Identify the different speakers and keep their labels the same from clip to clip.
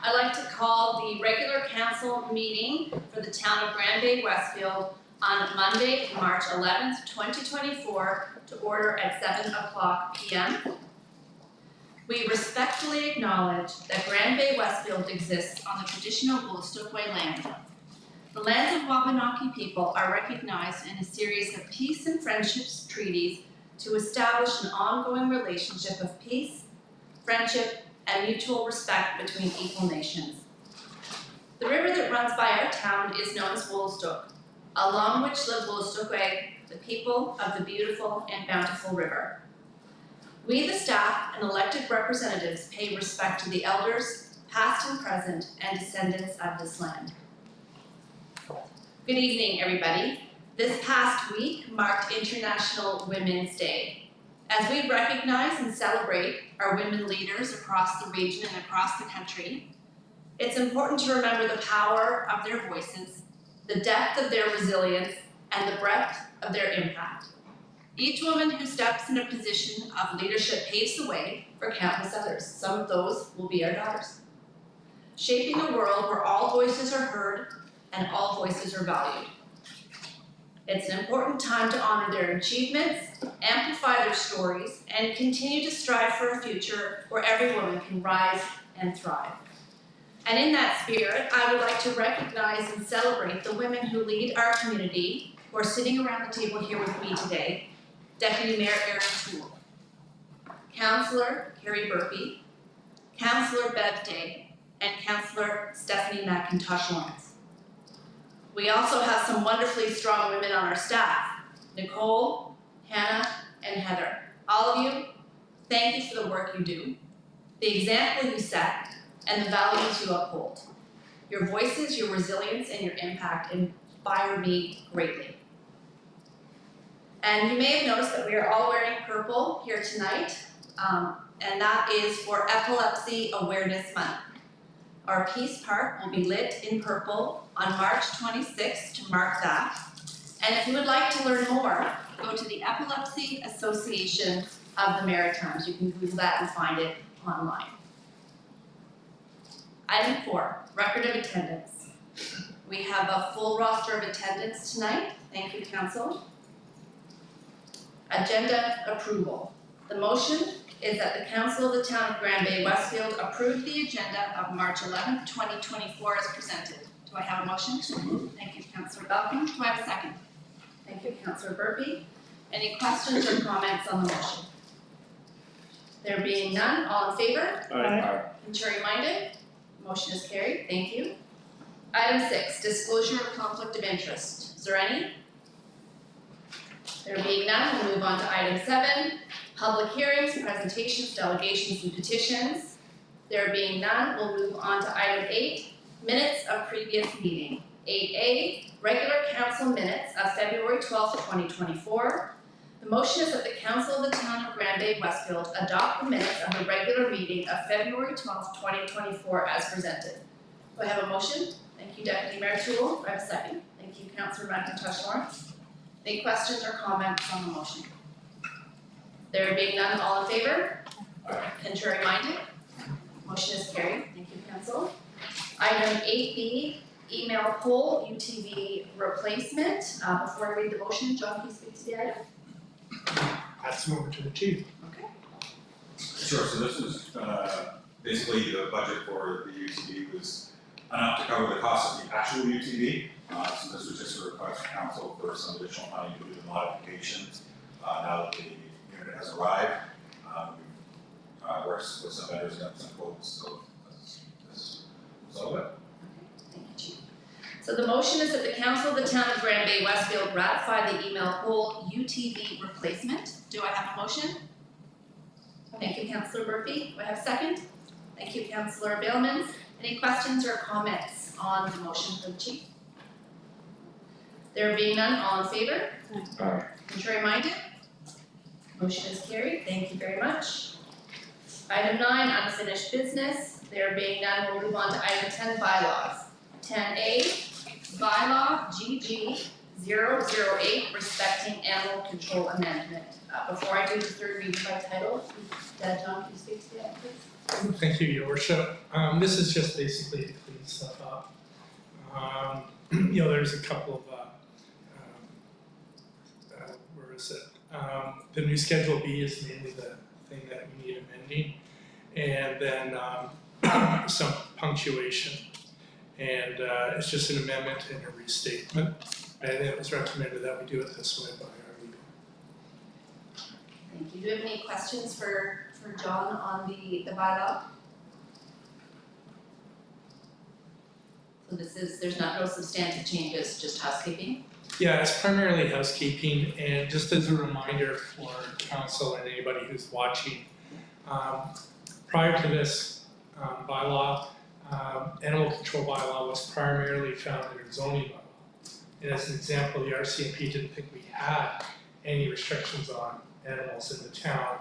Speaker 1: I'd like to call the regular council meeting for the town of Grand Bay-Westfield on Monday, March 11th, 2024 to order at 7 o'clock p.m. We respectfully acknowledge that Grand Bay-Westfield exists on the traditional Woolstook-Way land. The lands of Wabanaki people are recognized in a series of peace and friendships treaties to establish an ongoing relationship of peace, friendship, and mutual respect between equal nations. The river that runs by our town is known as Woolstook, along which live Woolstook-Way, the people of the beautiful and bountiful river. We, the staff and elected representatives, pay respect to the elders, past and present, and descendants of this land. Good evening, everybody. This past week marked International Women's Day. As we recognize and celebrate our women leaders across the region and across the country, it's important to remember the power of their voices, the depth of their resilience, and the breadth of their impact. Each woman who steps in a position of leadership paves the way for countless others. Some of those will be our daughters. Shaping a world where all voices are heard and all voices are valued. It's an important time to honor their achievements, amplify their stories, and continue to strive for a future where every woman can rise and thrive. And in that spirit, I would like to recognize and celebrate the women who lead our community, who are sitting around the table here with me today. Deputy Mayor Erin Toole, Councillor Carrie Burpee, Councillor Bev Day, and Councillor Stephanie McIntosh Lawrence. We also have some wonderfully strong women on our staff, Nicole, Hannah, and Heather. All of you, thank you for the work you do, the example you set, and the values you uphold. Your voices, your resilience, and your impact inspire me greatly. And you may have noticed that we are all wearing purple here tonight, and that is for Epilepsy Awareness Month. Our Peace Park will be lit in purple on March 26th to mark that. And if you would like to learn more, go to the Epilepsy Association of the Maritimes. You can Google that and find it online. Item 4, record of attendance. We have a full roster of attendance tonight. Thank you, Council. Agenda approval. The motion is that the Council of the Town of Grand Bay-Westfield approve the agenda of March 11th, 2024 as presented. Do I have a motion? Thank you, Councillor Belkin. Do I have a second? Thank you, Councillor Burpee. Any questions or comments on the motion? There being none, all in favor?
Speaker 2: Aye.
Speaker 1: Contrary minded? Motion is carried. Thank you. Item 6, disclosure of conflict of interest. Is there any? There being none, we'll move on to item 7, public hearings, presentations, delegations, and petitions. There being none, we'll move on to item 8, minutes of previous meeting. 8A, regular council minutes of February 12th, 2024. The motion is that the Council of the Town of Grand Bay-Westfield adopt the minutes of the regular meeting of February 12th, 2024 as presented. Do I have a motion? Thank you, Deputy Mayor Toole. Do I have a second? Thank you, Councillor McIntosh Lawrence. Any questions or comments on the motion? There being none, all in favor? Contrary minded? Motion is carried. Thank you, Council. Item 8B, email poll UTV replacement. Before I read the motion, John, please speak to the item.
Speaker 2: Pass them over to the chief.
Speaker 1: Okay.
Speaker 3: Sure, so this is basically the budget for the UTV was enough to cover the cost of the actual UTV. So this was just a request from council for some additional money to do the modifications. Now that the unit has arrived, we've worked with some vendors and got some quotes, so this is all of it.
Speaker 1: Thank you, Chief. So the motion is that the Council of the Town of Grand Bay-Westfield ratify the email poll UTV replacement. Do I have a motion? Thank you, Councillor Burpee. Do I have a second? Thank you, Councillor Bailmans. Any questions or comments on the motion for the Chief? There being none, all in favor?
Speaker 2: Aye.
Speaker 1: Contrary minded? Motion is carried. Thank you very much. Item 9, unfinished business. There being none, we'll move on to item 10, bylaws. 10A, bylaw GG 008, respecting animal control amendment. Before I do the third reading by title, John, can you speak to the item, please?
Speaker 2: Thank you, Your Worship. This is just basically to clean stuff up. There's a couple of, where is it? The new Schedule B is mainly the thing that we need amending. And then some punctuation. And it's just an amendment and a restatement. And it was recommended that we do it this way by our legal.
Speaker 1: Thank you. Do you have any questions for John on the bylaw? So there's no substantive changes, just housekeeping?
Speaker 2: Yeah, it's primarily housekeeping, and just as a reminder for council and anybody who's watching, prior to this bylaw, animal control bylaw was primarily found in our zoning bylaw. And as an example, the RCMP didn't think we had any restrictions on animals in the town,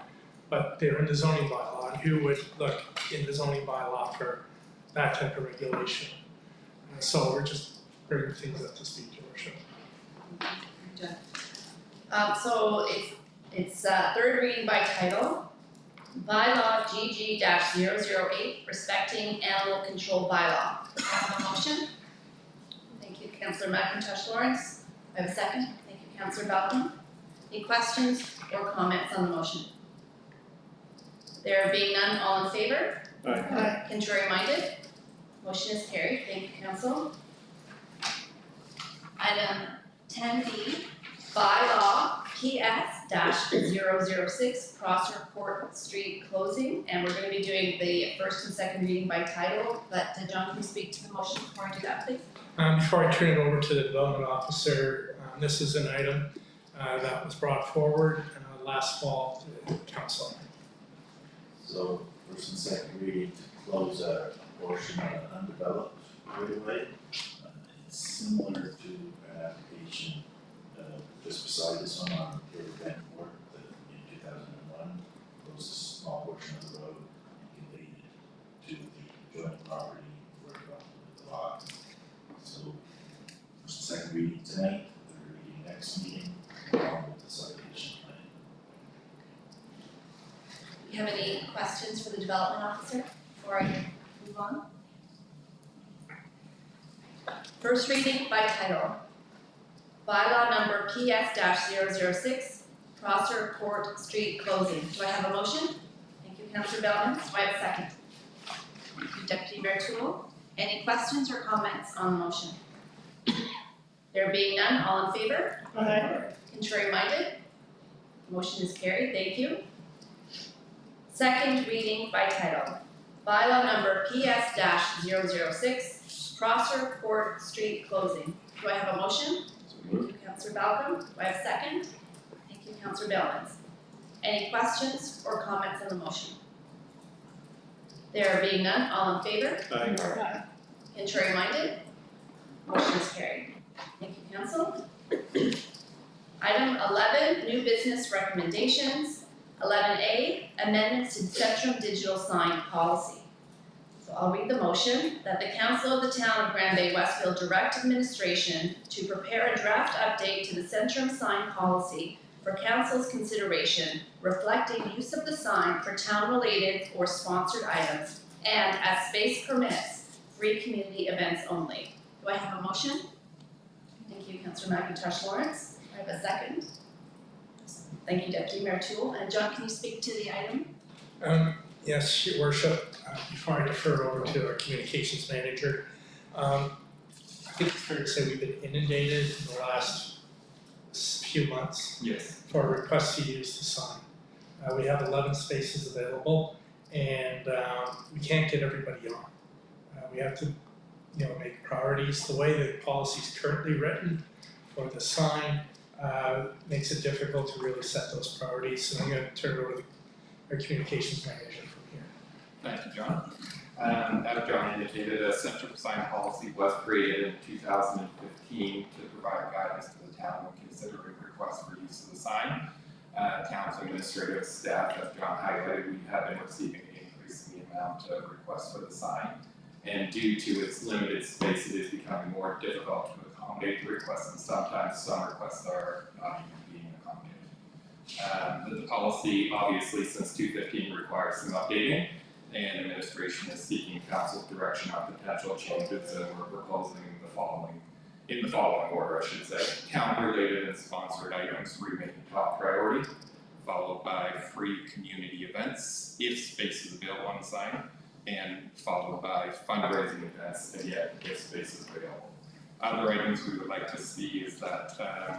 Speaker 2: but they're in the zoning bylaw, and who would look in the zoning bylaw for that type of regulation? So we're just bringing things up to speed, Your Worship.
Speaker 1: So it's third reading by title. Bylaw GG-008, respecting animal control bylaw. Do I have a motion? Thank you, Councillor McIntosh Lawrence. I have a second. Thank you, Councillor Balcom. Any questions or comments on the motion? There being none, all in favor?
Speaker 2: Aye.
Speaker 1: Contrary minded? Motion is carried. Thank you, Council. Item 10B, bylaw PS-006, Prosser Court Street closing, and we're going to be doing the first and second reading by title. But John, can you speak to the motion before I do that, please?
Speaker 2: Before I turn it over to the development officer, this is an item that was brought forward last fall to the council.
Speaker 4: So first and second reading to close a portion of an undeveloped right of way. It's similar to an application just beside this one on River Court that in 2001 closed a small portion of the road and conveyed it to the joint property where it got the lot. So first and second reading tonight, third reading next meeting, along with the citation plan.
Speaker 1: Do you have any questions for the development officer before I move on? First reading by title. Bylaw number PS-006, Prosser Court Street closing. Do I have a motion? Thank you, Councillor Bellman. Do I have a second? Thank you, Deputy Mayor Toole. Any questions or comments on the motion? There being none, all in favor?
Speaker 2: Aye.
Speaker 1: Contrary minded? Motion is carried. Thank you. Second reading by title. Bylaw number PS-006, Prosser Court Street closing. Do I have a motion? Thank you, Councillor Balcom. Do I have a second? Thank you, Councillor Bellman. Any questions or comments on the motion? There being none, all in favor?
Speaker 2: Aye.
Speaker 1: Contrary minded? Motion is carried. Thank you, Council. Item 11, new business recommendations. 11A, amendments to Centrum Digital Sign Policy. So I'll read the motion that the Council of the Town of Grand Bay-Westfield direct administration to prepare a draft update to the Centrum Sign Policy for Council's consideration, reflecting use of the sign for town-related or sponsored items, and as space permits, free community events only. Do I have a motion? Thank you, Councillor McIntosh Lawrence. I have a second. Thank you, Deputy Mayor Toole. And John, can you speak to the item?
Speaker 2: Yes, Your Worship. Before I defer over to our communications manager, I think it's fair to say we've been inundated in the last few months for requests to use the sign. We have 11 spaces available, and we can't get everybody on. We have to, make priorities. The way the policy is currently written for the sign makes it difficult to really set those priorities. So I'm going to turn it over to our communications manager from here.
Speaker 5: Thank you, John. As John indicated, a Centrum Sign Policy was created in 2015 to provide guidance to the town when considering requests for use of the sign. Town's administrative staff, as John highlighted, we have been receiving an increase in the amount of requests for the sign. And due to its limited space, it is becoming more difficult to accommodate the requests, and sometimes some requests are not even being accommodated. The policy, obviously, since 2015 requires some updating, and administration is seeking council's direction on potential changes, and we're proposing in the following order, I should say. Town-related and sponsored items remain top priority, followed by free community events, if space is available on the sign, and followed by fundraising events, and yet if space is available. Other items we would like to see is that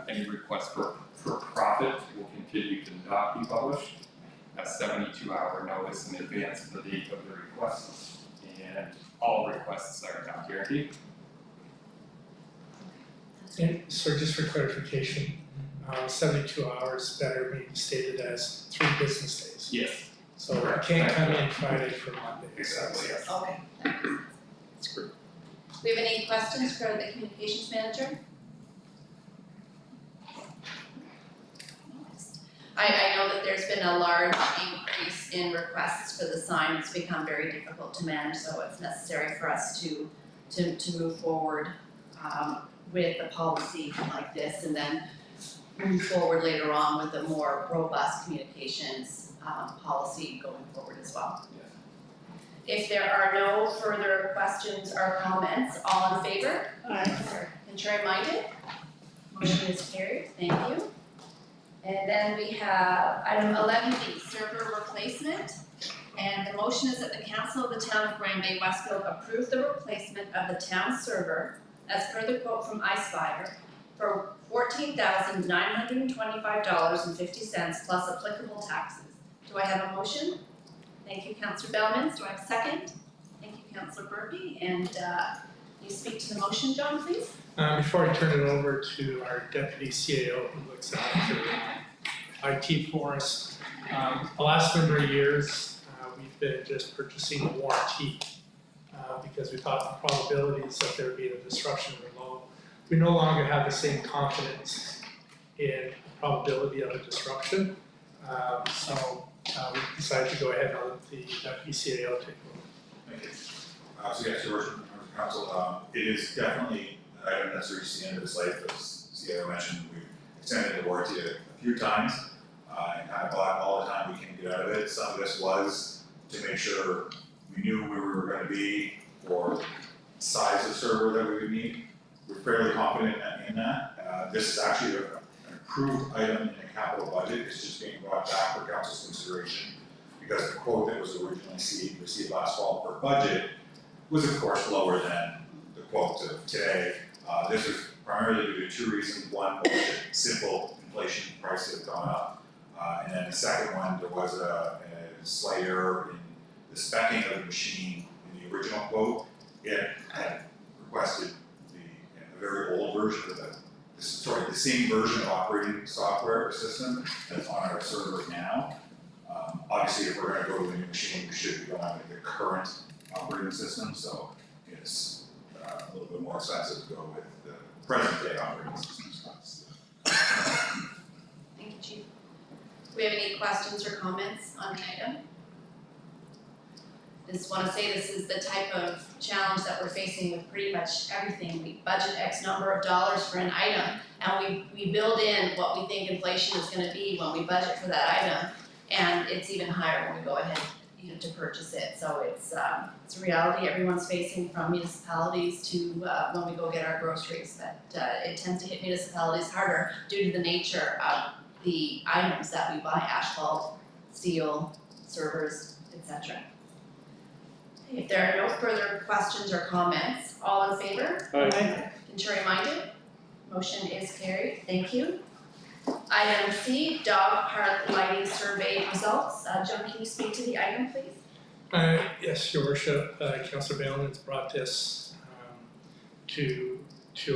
Speaker 5: any request for profit will continue to not be published, a 72-hour notice in advance of the date of the request, and all requests are not guaranteed.
Speaker 2: And so just for clarification, 72 hours better being stated as 3 business days.
Speaker 5: Yes.
Speaker 2: So it can't come in Friday for Monday.
Speaker 5: Exactly, yes.
Speaker 1: Okay.
Speaker 2: That's great.
Speaker 1: Do we have any questions for the communications manager? I know that there's been a large increase in requests for the sign. It's become very difficult to manage, so it's necessary for us to move forward with a policy like this, and then move forward later on with a more robust communications policy going forward as well. If there are no further questions or comments, all in favor?
Speaker 6: Aye.
Speaker 1: Contrary minded? Motion is carried, thank you. And then we have item 11B, server replacement. And the motion is that the council of the town of Bay-Westfield approve the replacement of the town server as per the quote from iSpire for $14,925.50 plus applicable taxes. Do I have a motion? Thank you, Councillor Bellmans. Do I have a second? Thank you, Councillor Burpee. And you speak to the motion, John, please.
Speaker 2: Before I turn it over to our deputy CAO who looks after IT for us, the last number of years we've been just purchasing a warranty because we thought the probabilities of there being a disruption were low. We no longer have the same confidence in the probability of a disruption, so we decided to go ahead and let the deputy CAO take over.
Speaker 3: Thank you. So yes, Your Worship, members of council, it is definitely an item that's reached the end of its life. As CAO mentioned, we've extended the warranty a few times and kind of bought all the time we can get out of it. Some of this was to make sure we knew where we were going to be for size of server that we would need. We're fairly confident in that. This is actually an approved item in the capital budget. It's just being brought back for council's consideration because the quote that was originally received last fall per budget was of course lower than the quote of today. This was primarily due to 2 reasons. One was simple inflation, prices have gone up. And then the second one, there was a slight error in the speccing of the machine in the original quote. It had requested a very old version of the same version of operating software or system that's on our server now. Obviously, if we're going to go to the new machine, we should be going with the current operating system, so it's a little bit more expensive to go with the present day operating system.
Speaker 1: Thank you, Chief. Do we have any questions or comments on the item? Just want to say this is the type of challenge that we're facing with pretty much everything. We budget X number of dollars for an item, and we build in what we think inflation is going to be when we budget for that item, and it's even higher when we go ahead to purchase it. So it's a reality everyone's facing, from municipalities to when we go get our groceries, that it tends to hit municipalities harder due to the nature of the items that we buy: asphalt, steel, servers, etc. If there are no further questions or comments, all in favor?
Speaker 6: Aye.
Speaker 1: Contrary minded? Motion is carried. Thank you. Item C, dog park lighting survey results. John, can you speak to the item, please?
Speaker 2: Yes, Your Worship, Councillor Bellman's brought this to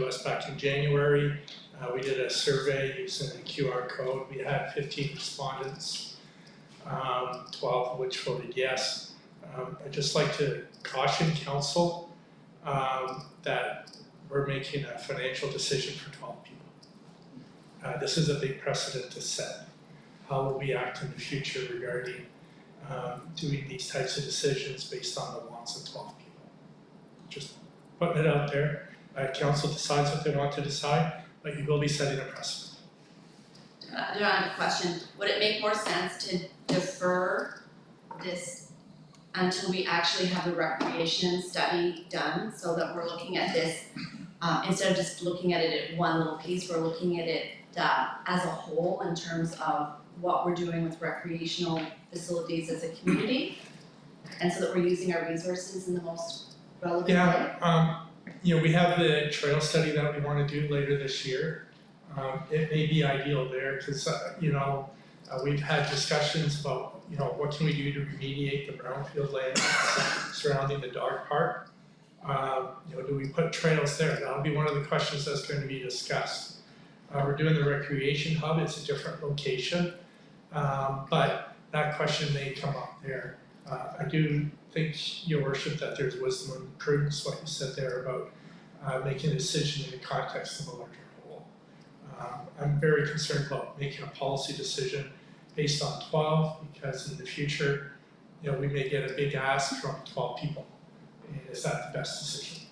Speaker 2: us back in January. We did a survey using a QR code. We had 15 respondents, 12 of which voted yes. I'd just like to caution council that we're making a financial decision for 12 people. This is a big precedent to set. How will we act in the future regarding doing these types of decisions based on the wants of 12 people? Just putting it out there. Council decides what they want to decide, but you will be setting a precedent.
Speaker 1: John, I have a question. Would it make more sense to defer this until we actually have the recreation study done, so that we're looking at this, instead of just looking at it at one little piece, we're looking at it as a whole in terms of what we're doing with recreational facilities as a community, and so that we're using our resources in the most relevant way.
Speaker 2: Yeah, we have the trail study that we want to do later this year. It may be ideal there because, we've had discussions about, what can we do to remediate the brownfield land surrounding the dog park? Do we put trails there? That'll be one of the questions that's going to be discussed. We're doing the recreation hub, it's a different location, but that question may come up there. I do think, Your Worship, that there's wisdom and prudence, what you said there about making a decision in the context of a larger whole. I'm very concerned about making a policy decision based on 12, because in the future, we may get a big ask from 12 people. And is that the best decision?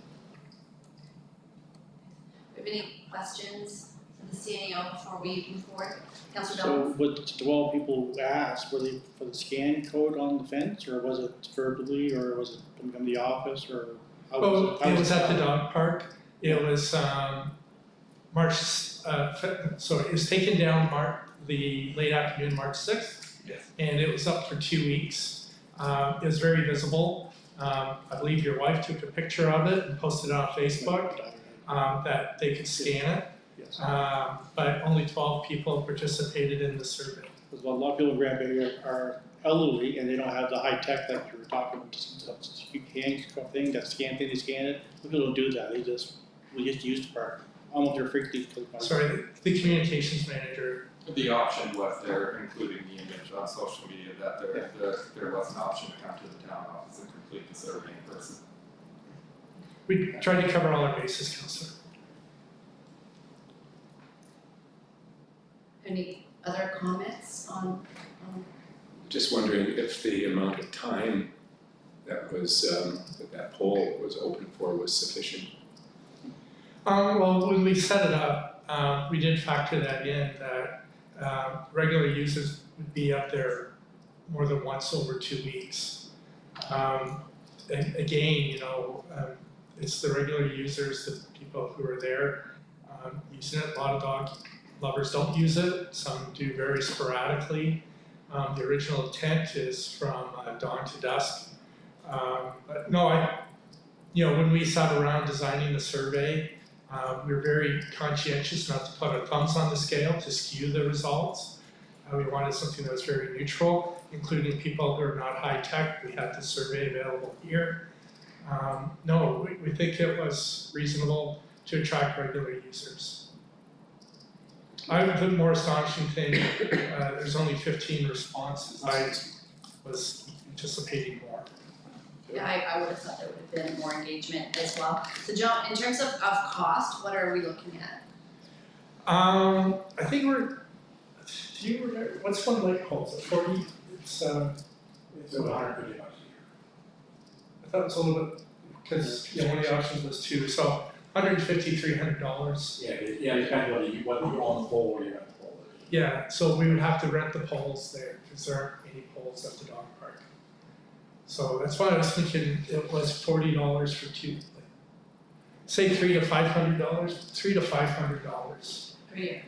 Speaker 1: Do you have any questions for the CNAO before we move forward? Councillor
Speaker 6: So
Speaker 1: Dolan?
Speaker 6: what the 12 people asked, were they for the scan code on the fence, or was it verbally, or was it from the office, or how was
Speaker 2: Oh,
Speaker 6: it? How
Speaker 2: it was at the
Speaker 6: done?
Speaker 2: dog park. It was March, so it was taken down the late afternoon, March 6th.
Speaker 3: Yes.
Speaker 2: And it was up for 2 weeks. It was very visible. I believe your wife took a picture of it and posted it on Facebook, that they could scan it.
Speaker 6: Yes.
Speaker 2: But only 12 people participated in the survey.
Speaker 6: Because a lot of people in Grand Bay are elderly and they don't have the high tech that you were talking about, just a hand thing, that scan thing, they scan it. Some people don't do that, we just use the park. Almost they're freaked because.
Speaker 2: Sorry, the communications manager.
Speaker 5: The option was there, including the image on social media, that there was an option to come to the town office and complete the survey in person.
Speaker 2: We tried to cover all our bases, Councillor.
Speaker 1: Any other comments on
Speaker 7: Just wondering if the amount of time that was, that poll was open for was sufficient.
Speaker 2: Well, when we set it up, we did factor that in, that regular users would be up there more than once over 2 weeks. And again, it's the regular users, the people who are there using it. A lot of dog lovers don't use it, some do very sporadically. The original intent is from dawn to dusk. But no, when we sat around designing the survey, we were very conscientious not to put our thumbs on the scale to skew the results. We wanted something that was very neutral, including people who are not high tech. We had the survey available here. No, we think it was reasonable to attract regular users. The more astonishing thing, there's only 15 responses. I was anticipating more.
Speaker 1: Yeah, I would have thought there would have been more engagement as well. So John, in terms of cost, what are we looking at?
Speaker 2: I think what's one light pole? Is it 40? It's
Speaker 3: about $150 a year.
Speaker 2: I thought it was a little bit, because one of the options was 2, so $150, $300.
Speaker 3: Yeah, depends whether you own the pole or you rent the pole.
Speaker 2: Yeah, so we would have to rent the poles there, because there aren't any poles at the dog park. So that's why I was thinking it was $40 for 2, say $300 to $500, $300 to $500.
Speaker 1: Per year?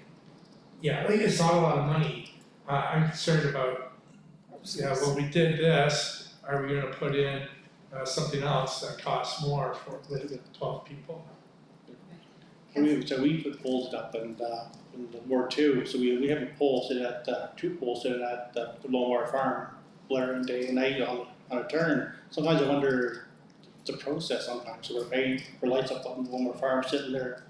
Speaker 2: Yeah, I think it's not a lot of money. I'm concerned about, well, we did this, are we gonna put in something else that costs more with 12 people?
Speaker 6: So we put poles up in the Ward 2, so we have a pole sitting at, 2 poles sitting at the Lomar Farm, blaring day and night on a turn. Sometimes I wonder the process sometimes, so we're paying for lights up on the Lomar Farm, sitting there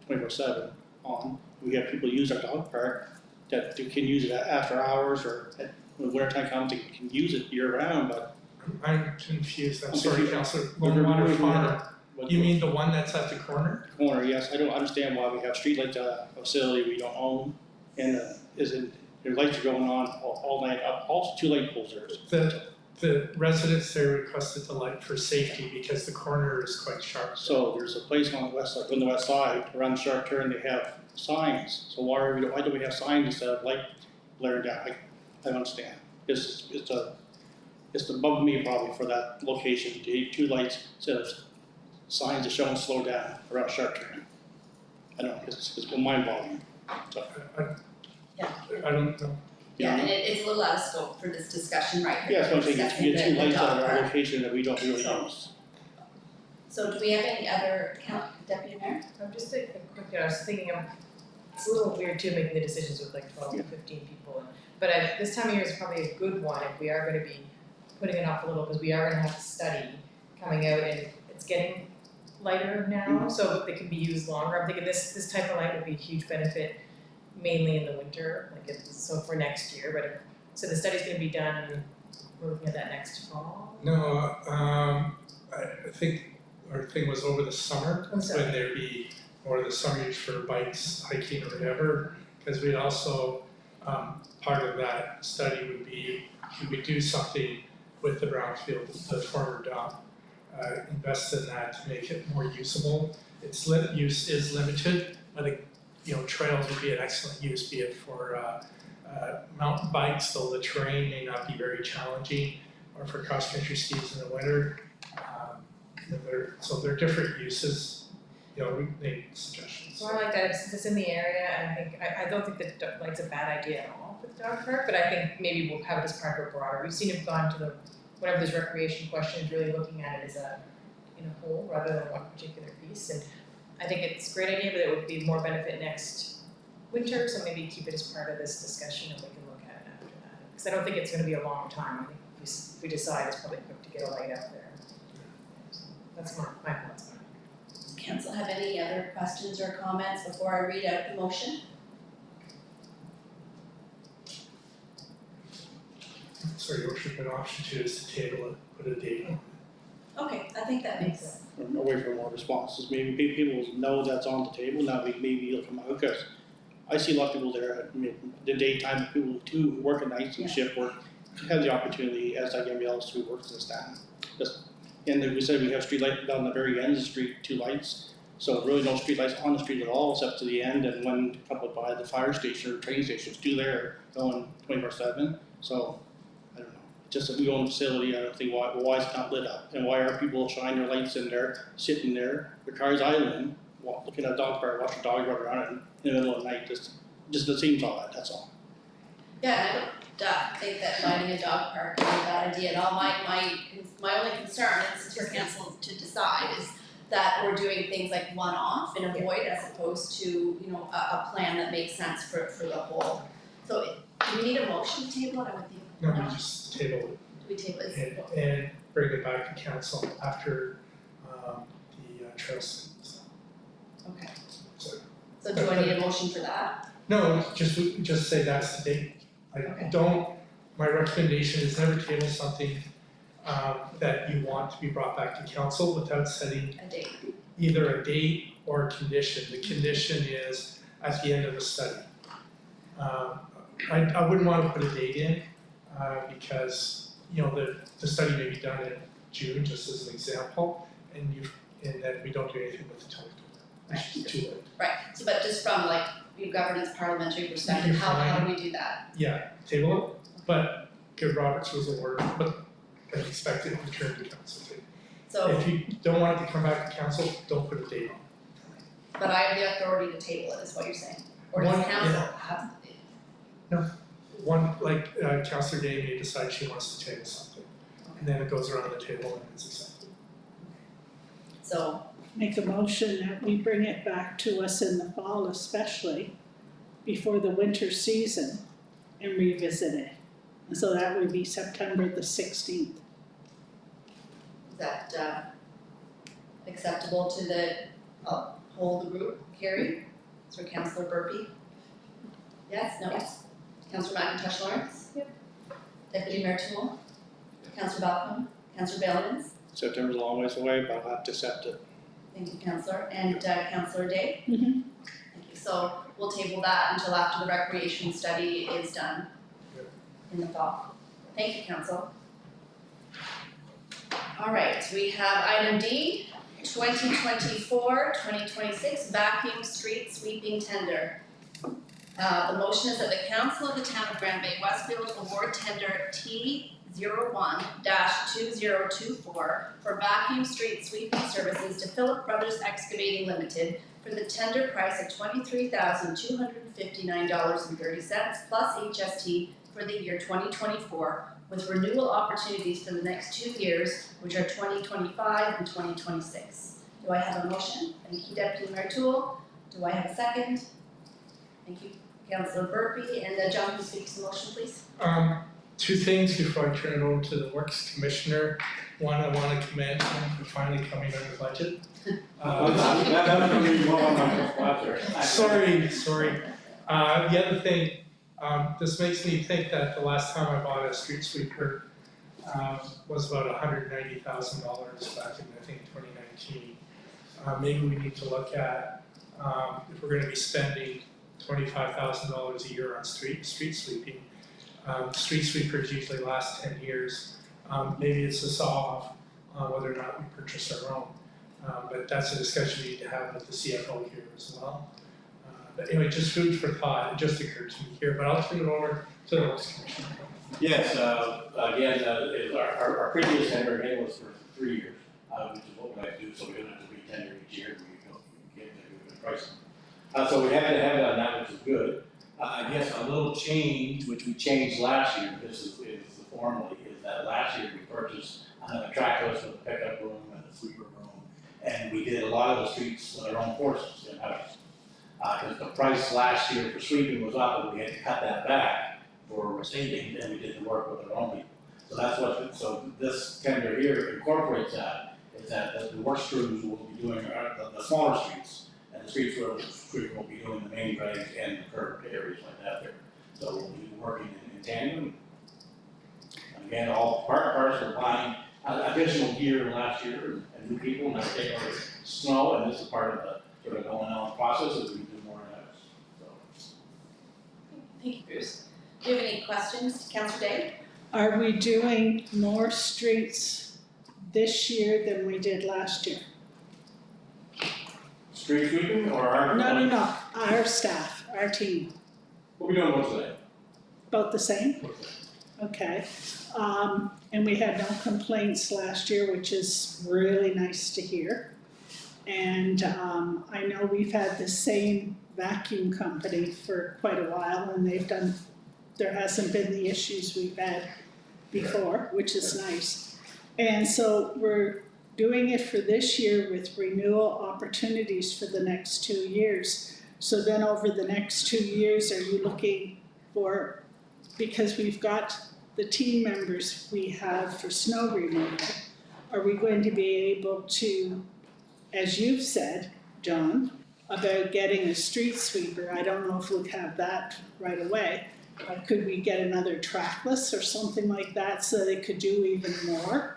Speaker 6: 24/7 on. We have people use our dog park that they can use it after hours, or when winter time comes, they can use it year round, but.
Speaker 2: I'm confused, I'm
Speaker 6: I'm
Speaker 2: sorry,
Speaker 6: confused.
Speaker 2: Councillor,
Speaker 6: We're doing
Speaker 2: Water
Speaker 6: that.
Speaker 2: Farm, you mean the one that's at the corner?
Speaker 6: Corner, yes, I don't understand why we have streetlights at a facility we don't own, and their lights are going on all night, also 2 light poles there.
Speaker 2: The residents there requested the light for safety because the corner is quite sharp.
Speaker 6: So there's a place on the west side, around the sharp turn, they have signs, so why do we have signs instead of light blaring down? I don't understand, it's a it's the bug me probably for that location, the 2 lights instead of signs that show slow down around sharp turn. I don't know, it's mind boggling, so.
Speaker 2: I don't know.
Speaker 1: Yeah, and it's a little out of scope for this discussion right here.
Speaker 6: Yeah, so I'm saying, it's, we get 2
Speaker 1: Discussing the
Speaker 6: lights
Speaker 1: dog
Speaker 6: at our
Speaker 1: park.
Speaker 6: location that we don't really
Speaker 1: So-
Speaker 6: use.
Speaker 1: So do we have any other, Deputy Mayor?
Speaker 8: Just a quick, I was thinking of, it's a little weird too, making the decisions with like 12 to 15 people. But this time of year is probably a good one if we are gonna be putting it off a little, because we are gonna have a study coming out and it's getting lighter now, so they can be used longer. I'm thinking this type of light would be a huge benefit mainly in the winter, like so for next year, but so the study's gonna be done, we're looking at that next fall.
Speaker 2: No, I think our thing was over the summer,
Speaker 8: I'm sorry.
Speaker 2: when there'd be more of the summer use for bikes, hiking or whatever. Because we'd also, part of that study would be, could we do something with the brownfield, the former dump, invest in that to make it more usable. Its use is limited, I think, trails would be an excellent use, be it for mountain bikes, though the terrain may not be very challenging, or for cross-country skis in the winter. So there are different uses, we make suggestions.
Speaker 8: So I like that, since it's in the area, and I don't think that light's a bad idea at all for the dog park, but I think maybe we'll have it as part of a broader, we've seen it gone to whatever this recreation question is, really looking at it as in a whole rather than one particular piece, and I think it's a great idea, but it would be more benefit next winter, so maybe keep it as part of this discussion and we can look at it after that. Because I don't think it's gonna be a long time, I think if we decide it's probably quick to get a light out there. That's my thoughts on it.
Speaker 1: Does council have any other questions or comments before I read out the motion?
Speaker 2: So your worship, an option 2 is to table it, put a date on it.
Speaker 1: Okay, I think that makes sense.
Speaker 6: Away from more responses, maybe people know that's on the table, now maybe it'll come out, because I see a lot of people there at the daytime, people who work at nights and shift work, have the opportunity, as like anybody else who works in this town. And then we said we have street light down the very end of the street, 2 lights, so really no street lights on the street at all, except to the end, and one coupled by the fire station or train station, 2 there, going 24/7, so, I don't know. Just that we own a facility, I don't think why it's not lit up, and why are people shining their lights in there, sitting there, the cars idling, looking at a dog park, watching dogs run around in the middle of the night, just it seems odd, that's all.
Speaker 1: Yeah, I don't think that lighting a dog park is a bad idea at all. My only concern, and this is for council to decide, is that we're doing things like one-off and avoid as opposed to, a plan that makes sense for the whole. So do we need a motion to table it? I would think.
Speaker 2: No, we just table it.
Speaker 1: Do we table it?
Speaker 2: And bring it back to council after the trail studies.
Speaker 1: Okay.
Speaker 2: So-
Speaker 1: So do I need a motion for that?
Speaker 2: No, just say that's the date.
Speaker 1: Okay.
Speaker 2: My recommendation is never table something that you want to be brought back to council without setting
Speaker 1: A date.
Speaker 2: either a date or a condition. The condition is at the end of the study. I wouldn't want to put a date in because, the study may be done in June, just as an example, and then we don't do anything with the total. It's just too late.
Speaker 1: Right, so but just from like your governance parliamentary perspective, how do we do that?
Speaker 2: Yeah, table it, but give Robert's rules of order, but expect it to return to council too.
Speaker 1: So,
Speaker 2: If you don't want it to come back to council, don't put a date on it.
Speaker 1: but I have the authority to table it, is what you're saying? Or does
Speaker 2: One-
Speaker 1: council
Speaker 2: yeah.
Speaker 1: have the date?
Speaker 2: Councillor Day may decide she wants to table something, and then it goes around the table and it's accepted.
Speaker 1: So,
Speaker 9: Make a motion that we bring it back to us in the fall, especially before the winter season, and revisit it. And so that would be September the 16th.
Speaker 1: is that acceptable to the whole group, Carrie? So Councillor Burpee? Yes, no?
Speaker 9: Yes.
Speaker 1: Councillor McIntosh Lawrence?
Speaker 9: Yep.
Speaker 1: Deputy Mayor Toole? Councillor Balcom? Councillor Bellins?
Speaker 6: September's a long ways away, but I'll have to accept it.
Speaker 1: Thank you, Councillor, and Councillor Day?
Speaker 9: Mm-hmm.
Speaker 1: Thank you, so we'll table that until after the recreation study is done in the fall. Thank you, Council. All right, we have item D, 2024-2026 vacuum street sweeping tender. The motion is that the council of the town of Grand Bay-Westfield award tender T01-2024 for vacuum street sweeping services to Philip Brothers Excavating Limited for the tender price of $23,259.30 plus HST for the year 2024, with renewal opportunities for the next 2 years, which are 2025 and 2026. Do I have a motion? Thank you, Deputy Mayor Toole. Do I have a second? Thank you, Councillor Burpee, and John, who speaks the motion, please.
Speaker 2: 2 things before I turn it over to the Works Commissioner. One, I want to commend him for finally coming under budget. Sorry. The other thing, this makes me think that the last time I bought a street sweeper was about $190,000 back in, I think, 2019. Maybe we need to look at, if we're going to be spending $25,000 a year on street sweeping. Street sweepers usually last 10 years. Maybe it's a solve whether or not we purchase our own. But that's a discussion we need to have with the CFO here as well. But anyway, just food for thought, it just occurred to me here, but I'll turn it over to the Works Commissioner.
Speaker 10: Yes, again, our previous tender again was for 3 years, which is what we like to do, so we don't have to re-tender each year, we get a good pricing. So we have to have it on that, which is good. I guess a little change, which we changed last year, this is formally, is that last year we purchased a trackless with a pickup room and a sweeper room, and we did a lot of the streets with our own forces in-house. Because the price last year for sweeping was up, and we had to cut that back for savings, and we did the work with our own people. So that's what, so this tender here incorporates that, is that the work crews will be doing the smaller streets, and the streets where the sweeper will be doing the main drags and the curved areas like that there. So we'll be working in tandem. And again, all parts are buying additional gear last year and new people, and they're taking over snow, and this is part of the sort of going on process as we do more in-house. So.
Speaker 1: Thank you, Bruce. Do you have any questions, Councillor Day?
Speaker 9: Are we doing more streets this year than we did last year?
Speaker 10: Street sweeping or our?
Speaker 9: No, our staff, our team,
Speaker 10: What are we doing today?
Speaker 9: about the same? Okay, and we had no complaints last year, which is really nice to hear. And I know we've had the same vacuum company for quite a while, and there hasn't been the issues we've had before, which is nice. And so we're doing it for this year with renewal opportunities for the next 2 years. So then over the next 2 years, are you looking for, because we've got the team members we have for snow removal, are we going to be able to, as you've said, John, about getting a street sweeper, I don't know if we'll have that right away, but could we get another trackless or something like that so they could do even more?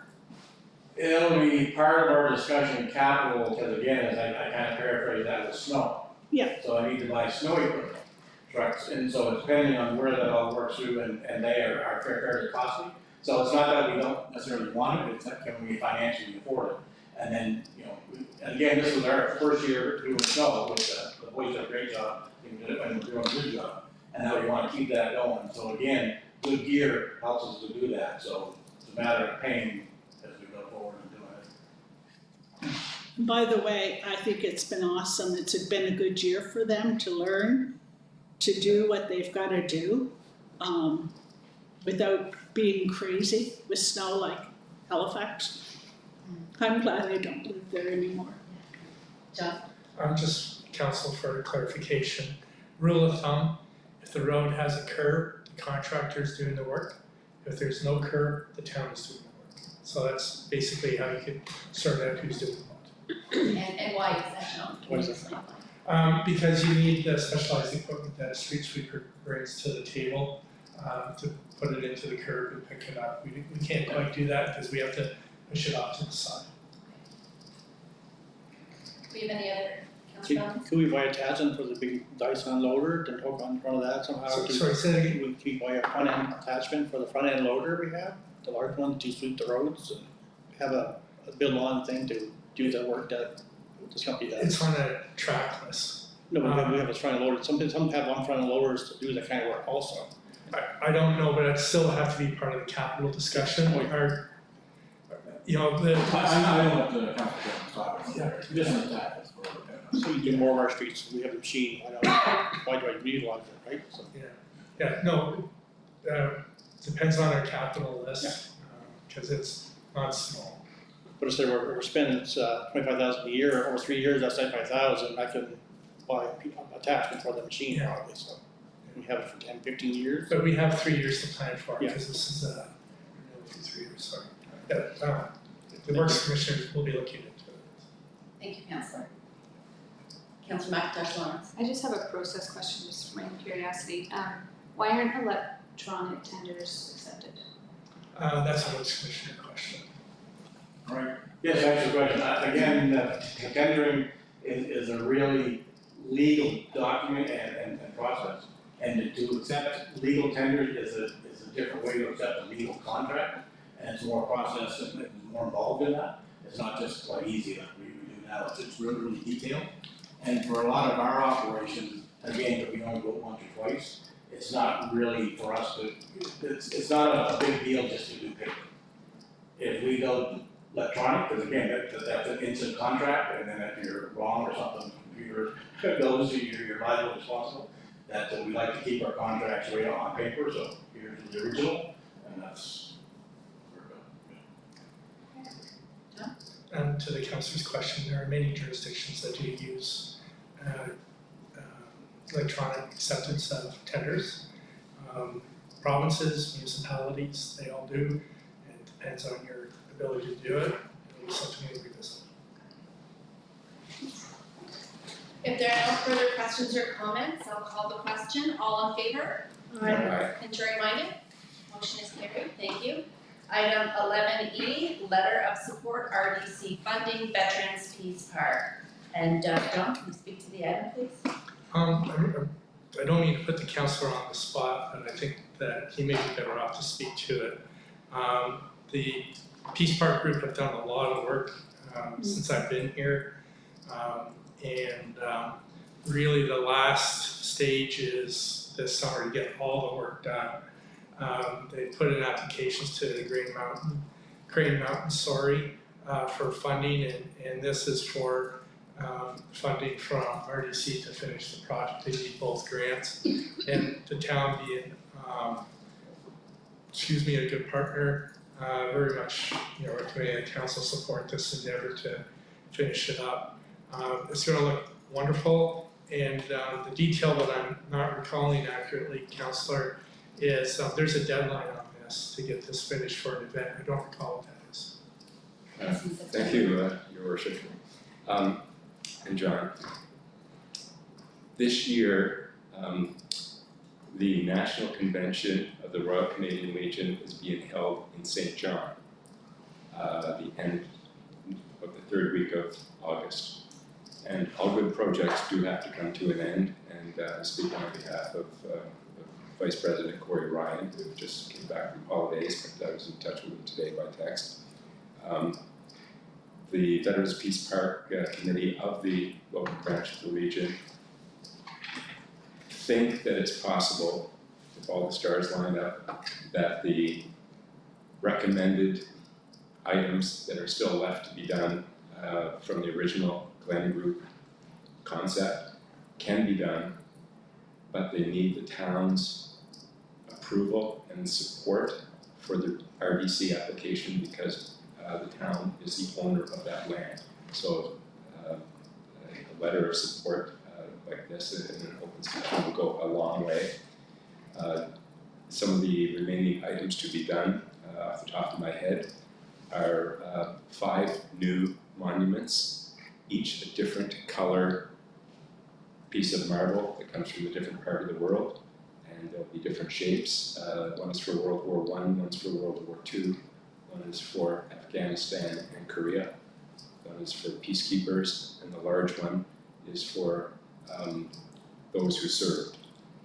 Speaker 10: It'll be part of our discussion in capital, because again, as I kind of paraphrase that with snow.
Speaker 9: Yeah.
Speaker 10: So I need to buy snow equipment, trucks, and so depending on where that all works through, and they are fairly costly. So it's not that we don't necessarily want it, it's that can we financially afford it? And then, and again, this was our first year doing snow, which the boys did a great job, and we're doing a good job. And now we want to keep that going. So again, good gear helps us to do that. So it's a matter of paying as we go forward and doing it.
Speaker 9: By the way, I think it's been awesome. It's been a good year for them to learn to do what they've got to do without being crazy with snow like Halifax. I'm glad I don't live there anymore.
Speaker 1: John?
Speaker 2: I'm just counsel for clarification. Rule of thumb, if the road has a curb, the contractor is doing the work. If there's no curb, the town is doing the work. So that's basically how you can sort out who's doing what.
Speaker 1: And why is that, John? Can you explain why?
Speaker 2: Because you need the specialized equipment that a street sweeper brings to the table to put it into the curb and pick it up. We can't quite do that because we have to push it off to the side.
Speaker 1: Do you have any other comments?
Speaker 6: Could we buy a Tasman for the big Dyson loader and hook on front of that somehow?
Speaker 2: Sorry, say that again.
Speaker 6: Can we buy a front end attachment for the front end loader we have, the large one to sweep the roads and have a build on thing to do the work that this company does?
Speaker 2: It's on a trackless.
Speaker 6: No, we have a front end loader, some have on front end loaders to do that kind of work also.
Speaker 2: I don't know, but it still have to be part of the capital discussion, or, you know, the.
Speaker 10: I don't want the council to talk.
Speaker 2: Yeah.
Speaker 10: Just in that.
Speaker 6: So we do more of our streets, we have a machine, why do I utilize it, right? So,
Speaker 2: Yeah, no, depends on our capital list, cause it's not small.
Speaker 6: but if we're spending, $25,000 a year, over 3 years, that's $75,000, I can buy a attachment for the machine
Speaker 2: Yeah.
Speaker 6: probably, so. We have it for 10, 15 years.
Speaker 2: But we have 3 years to plan for it,
Speaker 6: Yeah.
Speaker 2: because this is renewal for 3 years, so. Yeah, the Works Commissioners will be looking into it.
Speaker 1: Thank you, Councillor. Councillor McIntosh Lawrence.
Speaker 11: I just have a process question, just for my own curiosity. Why aren't electronic tenders accepted?
Speaker 2: That's a Works Commissioner question.
Speaker 10: Right. Yes, that's the question. Again, tendering is a really legal document and process. And to accept legal tenders is a different way to accept a legal contract. And it's more process and it's more involved in that. It's not just quite easy like we do now, it's really, really detailed. And for a lot of our operations, again, if we only go once or twice, it's not really for us to, it's not a big deal just to do paper. If we go electronic, because again, that's an instant contract, and then if you're wrong or something, the computer goes, you're liable and responsible. That we like to keep our contracts right on paper, so here's the original, and that's where we're going.
Speaker 2: And to the councillor's question, there are many jurisdictions that do use electronic acceptance of tenders. Provinces, municipalities, they all do, and it depends on your ability to do it. It'll be something we revisit.
Speaker 1: If there are no further questions or comments, I'll call the question. All in favor?
Speaker 7: Aye.
Speaker 1: Contrary minded? Motion is carried, thank you. Item 11E, letter of support, RDC funding, Veterans Peace Park. And John, can you speak to the item, please?
Speaker 2: I don't mean to put the councillor on the spot, but I think that he may be better off to speak to it. The Peace Park group have done a lot of work since I've been here. Really the last stage is this summer to get all the work done. They put in applications to the Crane Mountain, for funding, and this is for funding from RDC to finish the project. They need both grants, and the town being, a good partner, very much, recommending the council support this endeavor to finish it up. It's gonna look wonderful, and the detail that I'm not recalling accurately, councillor, is there's a deadline on this to get this finished for an event. I don't recall what that is.
Speaker 7: Thank you, Your Worship. And John, this year, the National Convention of the Royal Canadian Legion is being held in St. John, the end of the third week of August. And all good projects do have to come to an end, and I speak on behalf of Vice President Corey Ryan, who just came back from holidays, but I was in touch with him today by text. The Veterans Peace Park Committee of the local branch of the Legion think that it's possible, if all the stars line up, that the recommended items that are still left to be done from the original Glen Group concept can be done, but they need the town's approval and support for the RDC application because the town is the owner of that land. So a letter of support like this in an open session will go a long way. Some of the remaining items to be done, off the top of my head, are 5 new monuments, each a different color piece of marble that comes from a different part of the world, and there'll be different shapes. One is for World War I, one's for World War II, one is for Afghanistan and Korea, one is for peacekeepers, and the large one is for those who served.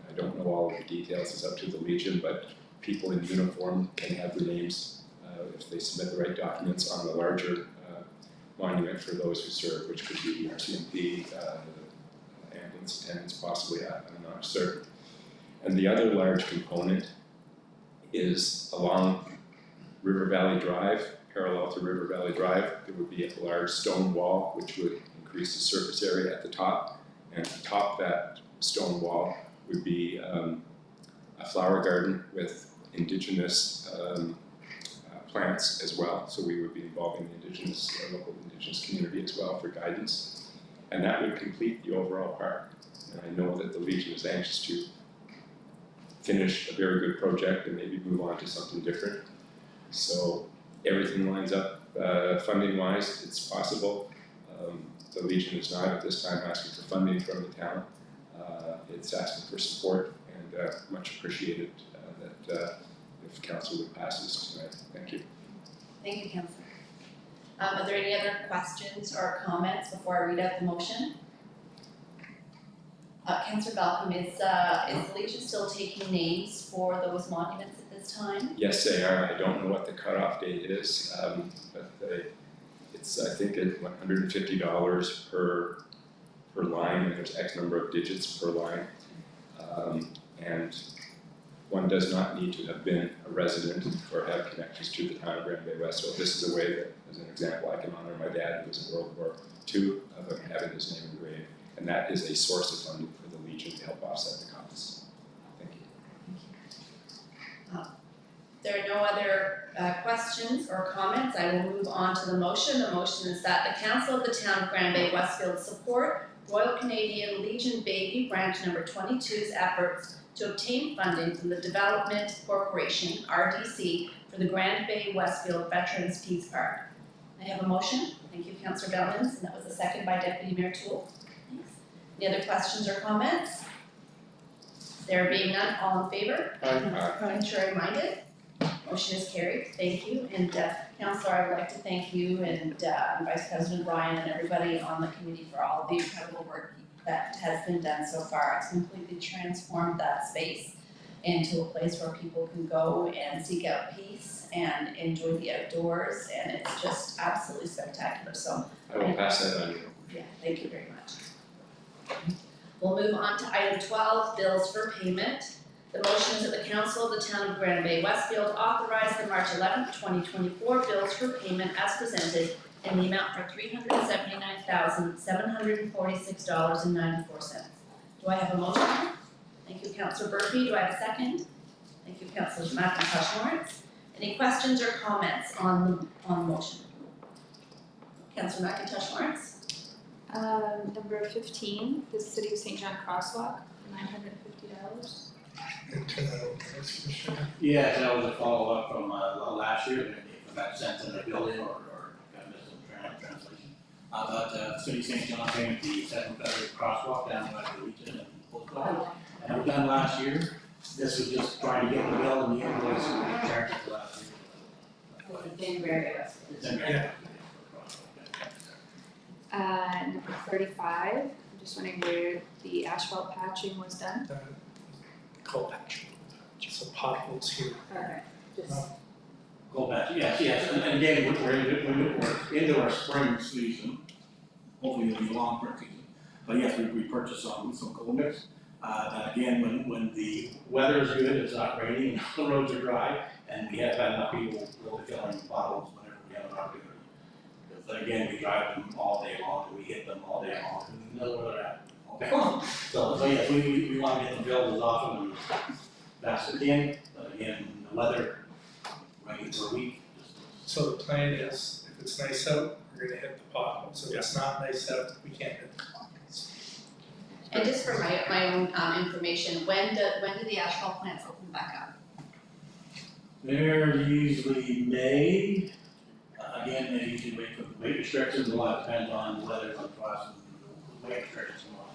Speaker 7: I don't know all of the details, it's up to the Legion, but people in uniform can have their names if they submit the right documents on the larger monument for those who serve, which could be the RCMP, audience attendance possibly, I'm not certain. And the other large component is along River Valley Drive, parallel to River Valley Drive, there would be a large stone wall which would increase the surface area at the top. And atop that stone wall would be a flower garden with indigenous plants as well. So we would be involving the local indigenous community as well for guidance. And that would complete the overall park. And I know that the Legion is anxious to finish a very good project and maybe move on to something different. So everything lines up funding wise, it's possible. The Legion is not at this time asking for funding from the town. It's asking for support and much appreciated that if council would pass this tonight. Thank you.
Speaker 1: Thank you, Councillor. Are there any other questions or comments before I read out the motion? Councillor Balcom, is the Legion still taking names for those monuments at this time?
Speaker 7: Yes, they are. I don't know what the cutoff date is, but it's I think at $150 per line, and there's X number of digits per line, and one does not need to have been a resident or have connections to the town of Grand Bay-Westfield. This is a way that, as an example, I can honor my dad, who was in World War II, of having his name engraved, and that is a source of funding for the Legion to help offset the costs. Thank you.
Speaker 1: There are no other questions or comments. I will move on to the motion. The motion is that the Council of the Town of Grand Bay-Westfield support Royal Canadian Legion Bayview Branch number 22's efforts to obtain funding from the Development Corporation, RDC, for the Grand Bay-Westfield Veterans Peace Park. I have a motion. Thank you, Councillor Bellmans, and that was a second by Deputy Mayor Toole. Any other questions or comments? There being none, all in favor? Contrary minded? Motion is carried. Thank you. And Councillor, I would like to thank you and Vice President Ryan and everybody on the committee for all the incredible work that has been done so far. It's completely transformed that space into a place where people can go and seek out peace and enjoy the outdoors, and it's just absolutely spectacular. So
Speaker 7: I will pass that on.
Speaker 1: yeah, thank you very much. We'll move on to item 12, bills for payment. The motion is that the Council of the Town of Grand Bay-Westfield authorize the March 11th, 2024 bills for payment as presented in the amount for $379,746.94. Do I have a motion? Thank you, Councillor Murphy. Do I have a second? Thank you, Councillor McIntosh Lawrence. Any questions or comments on the motion? Councillor McIntosh Lawrence?
Speaker 11: Number 15, the City of St. John Crosswalk, $950.
Speaker 2: And turn that over to us, Commissioner.
Speaker 10: Yeah, that was a follow-up from last year, maybe from that sense in the building or got missed in translation. But the City of St. John came to the 7th Federal Crosswalk down by the Legion and Oakland. And it was done last year. This was just trying to get the bill and the invoice and we charged it last year. It's in there.
Speaker 11: Number 35, I'm just wondering where the asphalt patching was done.
Speaker 2: Coal patch. So potholes here.
Speaker 11: Okay, just,
Speaker 10: Gold patch, yes, and again, we're into our spring season, hopefully it'll be a long spring season. But yes, we purchased some coal mix, that again, when the weather is good, it's not raining, the roads are dry, and we have had enough people really filling potholes whenever we have an opportunity. But again, we drive them all day long, and we hit them all day long, and we know where they're at all day long. So yes, we want to get them filled as often and fast as we can, but again, the weather, rain for a week.
Speaker 2: So the plan is, if it's nice out, we're gonna hit the potholes. If it's not nice out, we can't hit the potholes.
Speaker 1: And just for my own information, when do the asphalt plants open back up?
Speaker 10: They're usually May, again, they usually wait for the weight restrictions, a lot depends on the weather, on frost, and the weight restrictions and all.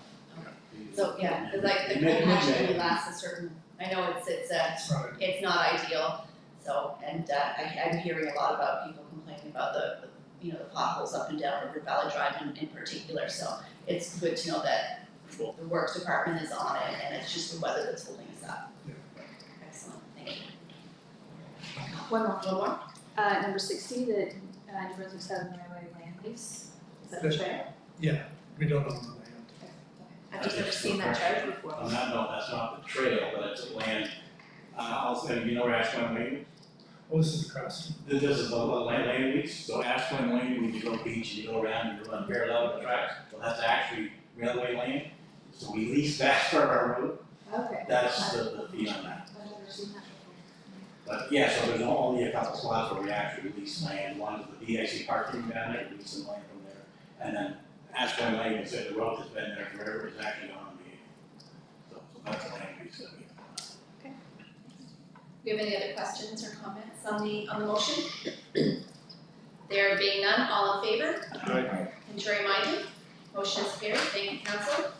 Speaker 1: So, yeah, cause like the coal patch only lasts a certain, I know it's not ideal, so, and I'm hearing a lot about people complaining about the the potholes up and down River Valley Drive in particular, so it's good to know that the works department is on it, and it's just the weather that's holding us up. Excellent, thank you.
Speaker 11: one more.
Speaker 1: One more?
Speaker 11: Number 60, the New Brunswick Southern Railway land lease. Is that
Speaker 2: Good.
Speaker 11: fair?
Speaker 2: Yeah, we don't own the land.
Speaker 1: I
Speaker 8: I've just never seen that charge before.
Speaker 10: No, that's not the trail, but it's a land, also, you know where Ashland Lane is?
Speaker 2: Oh, this is across.
Speaker 10: This is a land lease, so Ashland Lane, when you go beach, you go around, you run parallel to the tracks, well, that's actually railway lane. So we lease that for our road,
Speaker 8: Okay.
Speaker 10: that's the fee on that.
Speaker 11: I've never seen that before.
Speaker 10: But yeah, so there's only a couple spots where we actually lease land, one is the VIC parking down there, we lease some land from there. And then Ashland Lane is the road that's been there forever, is actually on the, so that's the land lease that we have.
Speaker 1: Do you have any other questions or comments on the motion? There being none, all in favor? Contrary minded? Motion is carried, thank you, council.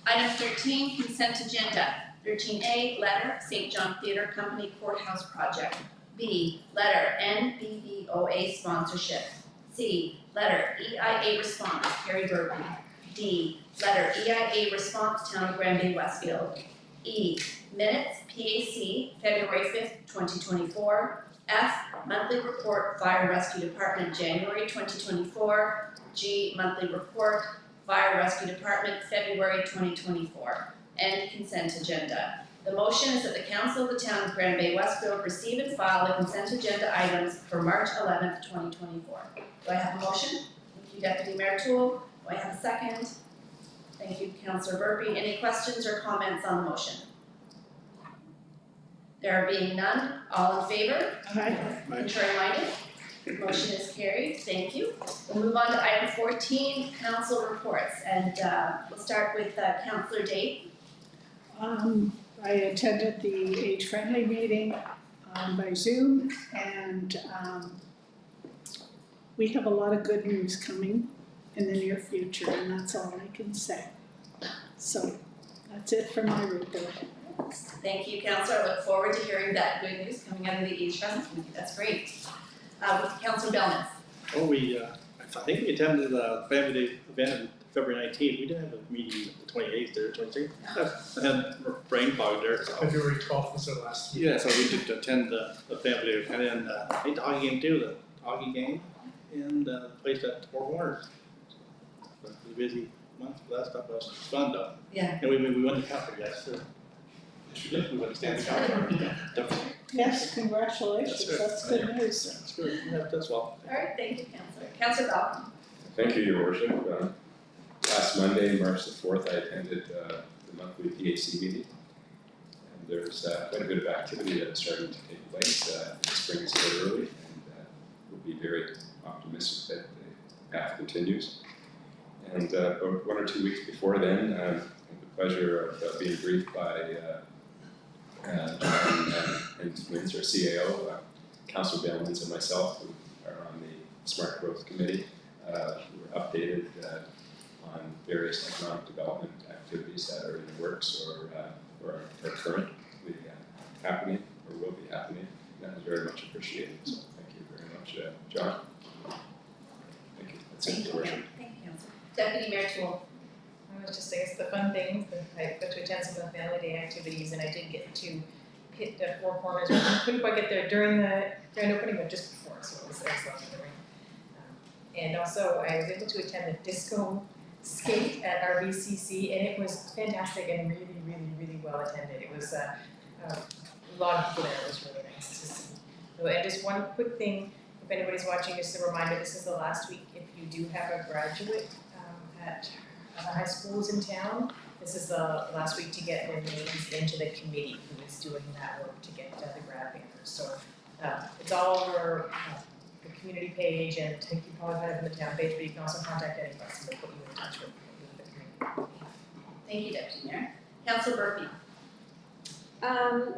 Speaker 1: Item 13, consent agenda. 13A, letter, St. John Theatre Company Courthouse Project. B, letter, NBBOA sponsorship. C, letter, EIA response, Harry Burton. D, letter, EIA response, Town of Bay-Westfield. E, minutes, PAC, February 5th, 2024. F, monthly report, Fire Rescue Department, January 2024. G, monthly report, Fire Rescue Department, February 2024. And consent agenda. The motion is that the Council of the Town of Bay-Westfield receive and file the consent agenda items for March 11th, 2024. Do I have a motion? Thank you, Deputy Mayor Toole. Do I have a second? Thank you, Councillor Burpee. Any questions or comments on the motion? There being none, all in favor? Contrary minded? Motion is carried, thank you. We'll move on to item 14, council reports, and we'll start with Councillor Dave.
Speaker 9: I attended the age-friendly meeting by Zoom, and we have a lot of good news coming in the near future, and that's all I can say. So that's it for my report.
Speaker 1: Thank you, Councillor. I look forward to hearing that good news coming out of the age friendly committee. That's great. With Councillor Bellman.
Speaker 6: Oh, I think we attended the family day event on February 19th. We did have a meeting the 28th or 23rd. I had brain fog there. So.
Speaker 2: February 12th was our last meeting.
Speaker 6: Yeah, so we did attend the family day event, and I think the hockey game too, the hockey game, and the place at Four Corners. So it was a busy month, but that stuff was fun though.
Speaker 1: Yeah.
Speaker 6: And we won the cup, I guess. Yes, we won the Stanley Cup.
Speaker 9: Yes, congratulations, that's good news.
Speaker 6: Yeah, that's good. Yeah, that's well.
Speaker 1: All right, thank you, Councillor. Councillor Balcom.
Speaker 7: Thank you, Your Worship. Last Monday, March the 4th, I attended the monthly PAC meeting. And there's quite a bit of activity that is starting to take place. The spring is still early, and we'll be very optimistic that the path continues. And about 1 or 2 weeks before then, I had the pleasure of being briefed by John and Windsor, CAO, Councillor Bellmans and myself, who are on the Smart Growth Committee. We were updated on various economic development activities that are in the works or are currently happening or will be happening. That was very much appreciated, so thank you very much, John. Thank you. That's it, Your Worship.
Speaker 1: Thank you, Councillor. Deputy Mayor Toole.
Speaker 8: I was just saying, it's the fun things, I got to attend some of the family day activities, and I did get to hit the Four Corners. I couldn't quite get there during the grand opening, but just before, so it was lovely. And also, I was able to attend the disco skate at our VCC, and it was fantastic and really well attended. It was a lot of people there. It was really nice to see. So, and just one quick thing, if anybody's watching, just a reminder, this is the last week. If you do have a graduate at the high schools in town, this is the last week to get their names into the committee who is doing that work to get the grad banners. So it's all over the community page, and you probably have it in the town page, but you can also contact any of us and we'll put you in touch with the community.
Speaker 1: Thank you, Deputy Mayor. Councillor Burpee.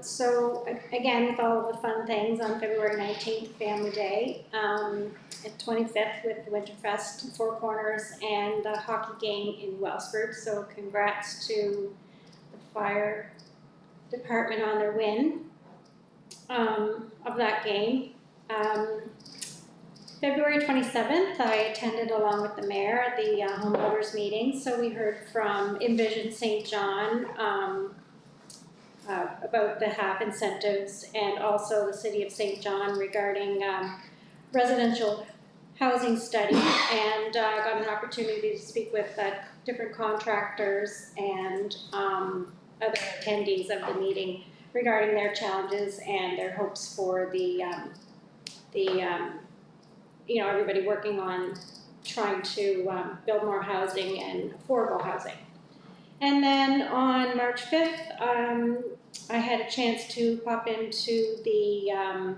Speaker 12: So again, with all the fun things on February 19th, Family Day, at 25th with the Winterfest, Four Corners, and the hockey game in Wellsford. So congrats to the fire department on their win of that game. February 27th, I attended along with the mayor at the homeowners meeting. So we heard from Envision St. John about the HAP incentives, and also the City of St. John regarding residential housing study, and got an opportunity to speak with different contractors and other attendees of the meeting regarding their challenges and their hopes for the everybody working on trying to build more housing and affordable housing. And then on March 5th, I had a chance to pop into the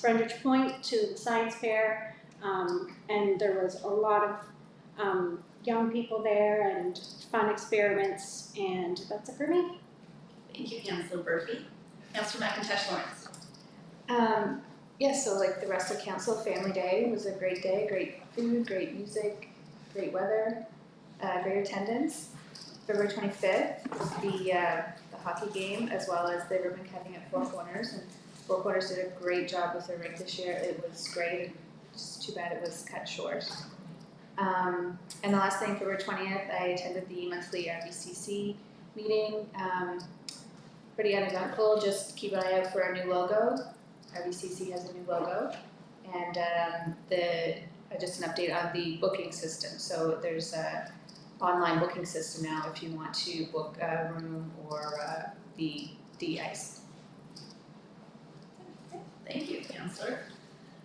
Speaker 12: Brundage Point to the science fair, and there was a lot of young people there and fun experiments, and that's it for me.
Speaker 1: Thank you, Councillor Murphy. Councillor McIntosh Lawrence.
Speaker 11: So like the rest of council, Family Day was a great day, great food, great music, great weather, great attendance. February 25th was the hockey game as well as the ribbon cutting at Four Corners, and Four Corners did a great job with their rink this year. It was great, and just too bad it was cut short. And the last thing, February 20th, I attended the monthly RBCC meeting. Pretty uneventful, just keep an eye out for our new logo. RBCC has a new logo, and just an update on the booking system. So there's a online booking system now if you want to book a room or the ice.
Speaker 1: Thank you, Councillor.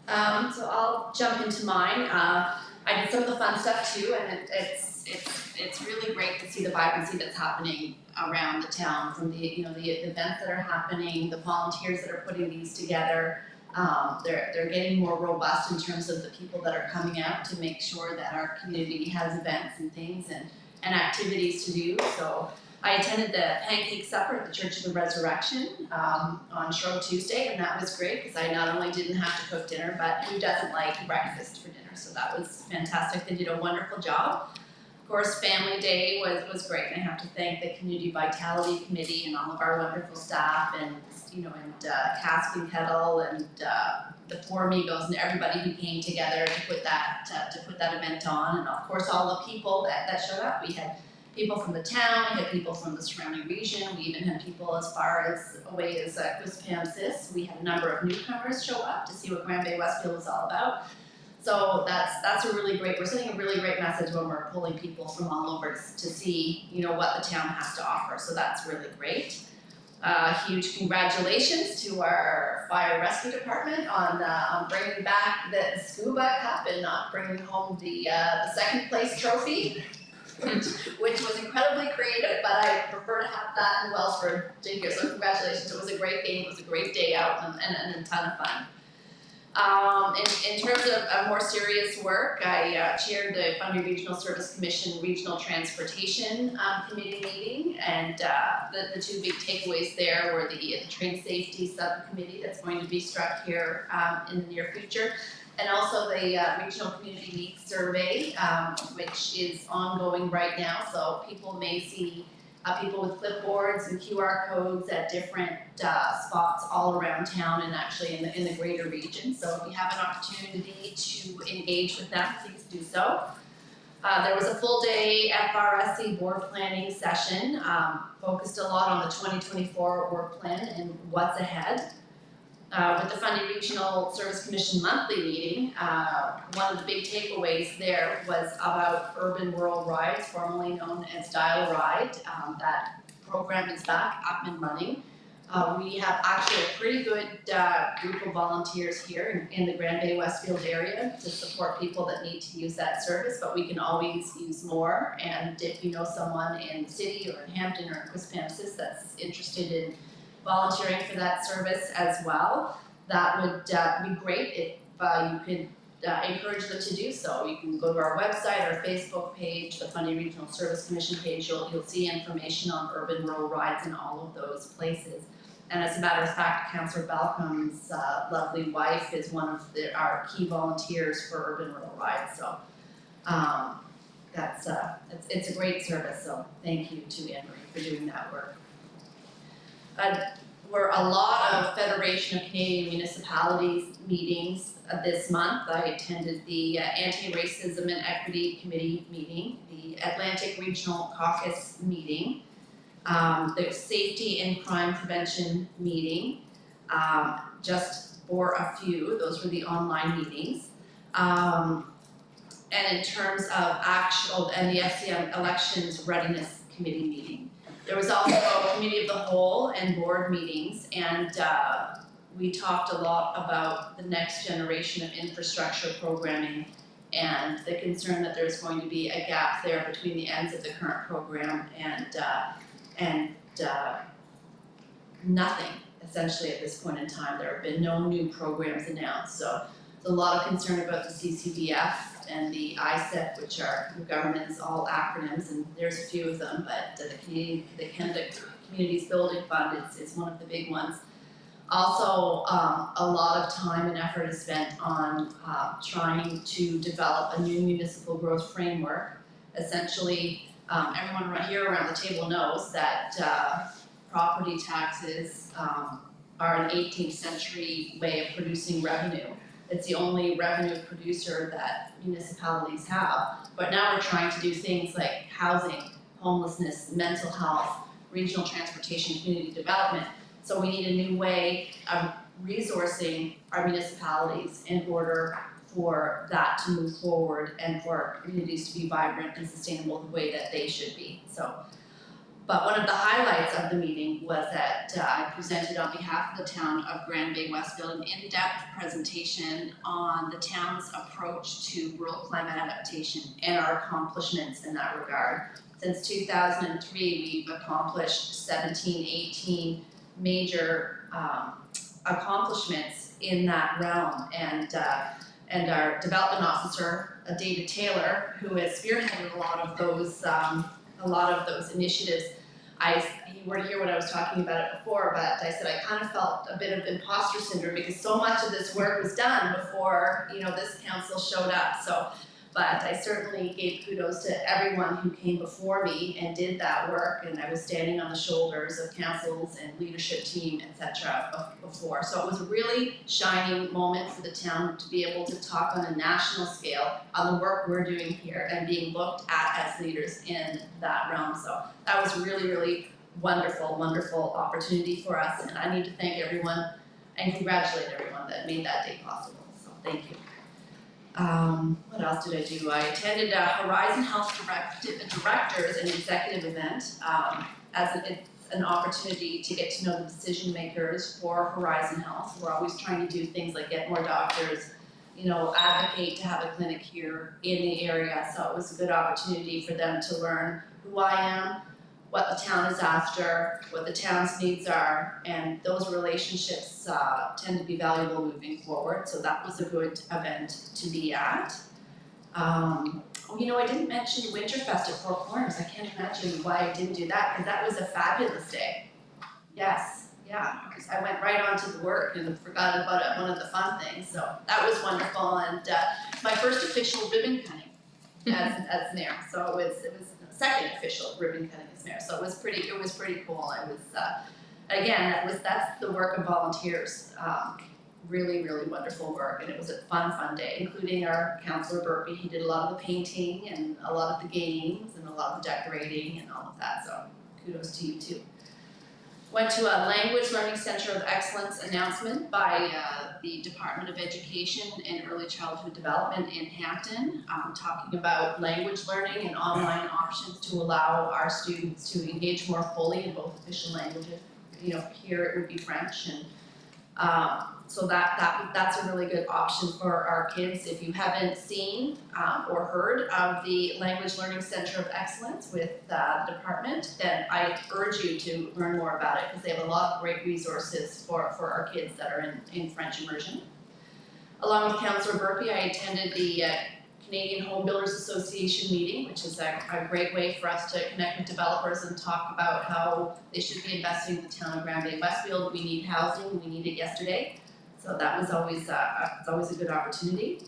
Speaker 1: So I'll jump into mine. I did some of the fun stuff too, and it's really great to see the vibrancy that's happening around the town from the events that are happening, the volunteers that are putting these together. They're getting more robust in terms of the people that are coming out to make sure that our community has events and things and activities to do. So I attended the pancake supper at the Church of the Resurrection on Shrove Tuesday, and that was great because I not only didn't have to cook dinner, but who doesn't like breakfast for dinner? So that was fantastic. They did a wonderful job. Of course, Family Day was great, and I have to thank the Community Vitality Committee and all of our wonderful staff, and Cask and Kettle and the Four Amigos and everybody who came together to put that event on, and of course all the people that showed up. We had people from the town, we had people from the surrounding region, we even had people as far as away as Quispamsis. We had a number of newcomers show up to see what Grand Bay-Westfield was all about. So that's a really great, we're sending a really great message when we're pulling people from all over to see, what the town has to offer. So that's really great. Huge congratulations to our fire rescue department on bringing back the scuba cup and not bringing home the second place trophy, which was incredibly creative, but I prefer to have that in Wellsford. So congratulations, it was a great game, it was a great day out and a ton of fun. In terms of more serious work, I chaired the Fundy Regional Service Commission Regional Transportation Committee meeting, and the two big takeaways there were the train safety subcommittee that's going to be struck here in the near future, and also the Regional Community Needs Survey, which is ongoing right now, so people may see people with clipboards and QR codes at different spots all around town and actually in the greater region. So if you have an opportunity to engage with them, please do so. There was a full day FRSC board planning session, focused a lot on the 2024 work plan and what's ahead. With the Fundy Regional Service Commission monthly meeting, one of the big takeaways there was about urban rural rides, formerly known as Dial Ride. That program is back up and running. We have actually a pretty good group of volunteers here in the Grand Bay-Westfield area to support people that need to use that service, but we can always use more. And if you know someone in the city or in Hampton or in Quispamsis that's interested in volunteering for that service as well, that would be great if you could encourage them to do so. You can go to our website, our Facebook page, the Fundy Regional Service Commission page. You'll see information on urban rural rides in all of those places. And as a matter of fact, Councillor Balcom's lovely wife is one of our key volunteers for urban rural rides. So it's a great service. So thank you to Anne-Marie for doing that work. Were a lot of Federation of Canadian Municipalities meetings this month. I attended the Anti-Racism and Equity Committee meeting, the Atlantic Regional Caucus meeting, the Safety and Crime Prevention meeting, just for a few. Those were the online meetings. and in terms of actual, and the FCM Elections Readiness Committee meeting. There was also a committee of the whole and board meetings, and we talked a lot about the next generation of infrastructure programming and the concern that there's going to be a gap there between the ends of the current program and nothing essentially at this point in time. There have been no new programs announced, so there's a lot of concern about the CCDF and the ISEP, which are the government's all acronyms, and there's a few of them, but the Canada Communities Building Fund is one of the big ones. Also, a lot of time and effort is spent on trying to develop a new municipal growth framework. Essentially, everyone right here around the table knows that property taxes are an 18th century way of producing revenue. It's the only revenue producer that municipalities have. But now we're trying to do things like housing, homelessness, mental health, regional transportation, community development. So we need a new way of resourcing our municipalities in order for that to move forward and for our communities to be vibrant and sustainable the way that they should be. But one of the highlights of the meeting was that I presented on behalf of the town of Grand Bay-Westfield an in-depth presentation on the town's approach to rural climate adaptation and our accomplishments in that regard. Since 2003, we've accomplished 18 major accomplishments in that realm, and our development officer, David Taylor, who has spearheaded a lot of those initiatives. You weren't here when I was talking about it before, but I said I kind of felt a bit of imposter syndrome because so much of this work was done before, this council showed up. But I certainly gave kudos to everyone who came before me and did that work, and I was standing on the shoulders of councils and leadership team, etc. before. So it was a really shining moment for the town to be able to talk on a national scale on the work we're doing here and being looked at as leaders in that realm. So that was really, really wonderful, wonderful opportunity for us, and I need to thank everyone and congratulate everyone that made that day possible. So thank you. What else did I do? I attended a Horizon Health Directors and Executive event as an opportunity to get to know the decision makers for Horizon Health. We're always trying to do things like get more doctors, advocate to have a clinic here in the area. So it was a good opportunity for them to learn who I am, what the town is after, what the town's needs are, and those relationships tend to be valuable moving forward. So that was a good event to be at. I didn't mention Winterfest at Four Corners. I can't imagine why I didn't do that, because that was a fabulous day. Yes, yeah, because I went right on to the work and forgot about one of the fun things. So that was wonderful, and my first official ribbon cutting as mayor. So it was second official ribbon cutting as mayor, so it was pretty cool. I was that's the work of volunteers. Really, really wonderful work, and it was a fun day, including our councillor Burpee. He did a lot of the painting and a lot of the games and a lot of the decorating and all of that, so kudos to you too. Went to a Language Learning Center of Excellence announcement by the Department of Education and Early Childhood Development in Hampton, talking about language learning and online options to allow our students to engage more fully in both official languages. Here it would be French, and so that's a really good option for our kids. If you haven't seen or heard of the Language Learning Center of Excellence with the department, then I urge you to learn more about it, because they have a lot of great resources for our kids that are in French immersion. Along with Councillor Burpee, I attended the Canadian Home Builders Association meeting, which is a great way for us to connect with developers and talk about how they should be investing in the town of Grand Bay-Westfield. We need housing, we need it yesterday. So that was always a good opportunity.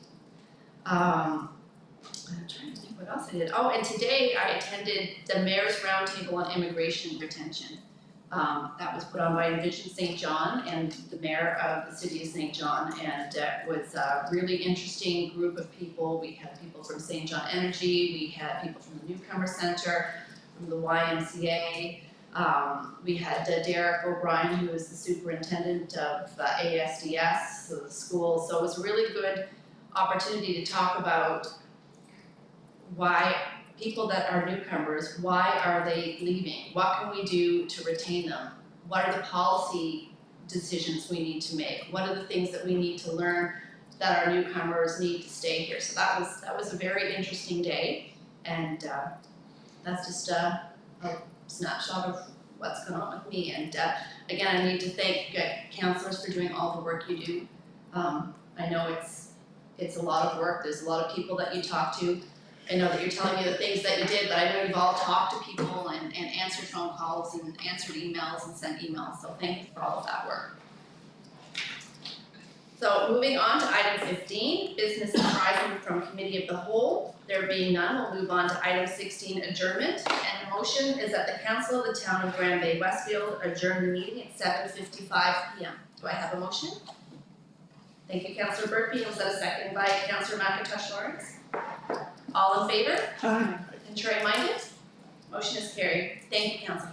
Speaker 1: I'm trying to think what else I did. Oh, and today I attended the Mayor's Roundtable on Immigration Retention. That was put on by Envision St. John and the Mayor of the City of St. John, and it was a really interesting group of people. We had people from St. John Energy, we had people from the Newcomer Center, from the YMCA. We had Derek O'Brien, who is the superintendent of ASDS, so the school. So it was a really good opportunity to talk about why people that are newcomers, why are they leaving? What can we do to retain them? What are the policy decisions we need to make? What are the things that we need to learn that our newcomers need to stay here? So that was a very interesting day, and that's just a snapshot of what's going on with me. And again, I need to thank councillors for doing all the work you do. I know it's a lot of work. There's a lot of people that you talk to. I know that you're telling me the things that you did, but I know you've all talked to people and answered phone calls and answered emails and sent emails, so thank you for all of that work. So moving on to item 15, business arising from committee of the whole. There being none, we'll move on to item 16, adjournment. And the motion is that the council of the town of Grand Bay-Westfield adjourn the meeting at 7:55 p.m. Do I have a motion? Thank you, Councillor Burkby. Was that a second by Councillor McIntosh Lawrence? All in favor?
Speaker 9: Aye.
Speaker 1: Contrary minded? Motion is carried. Thank you, council.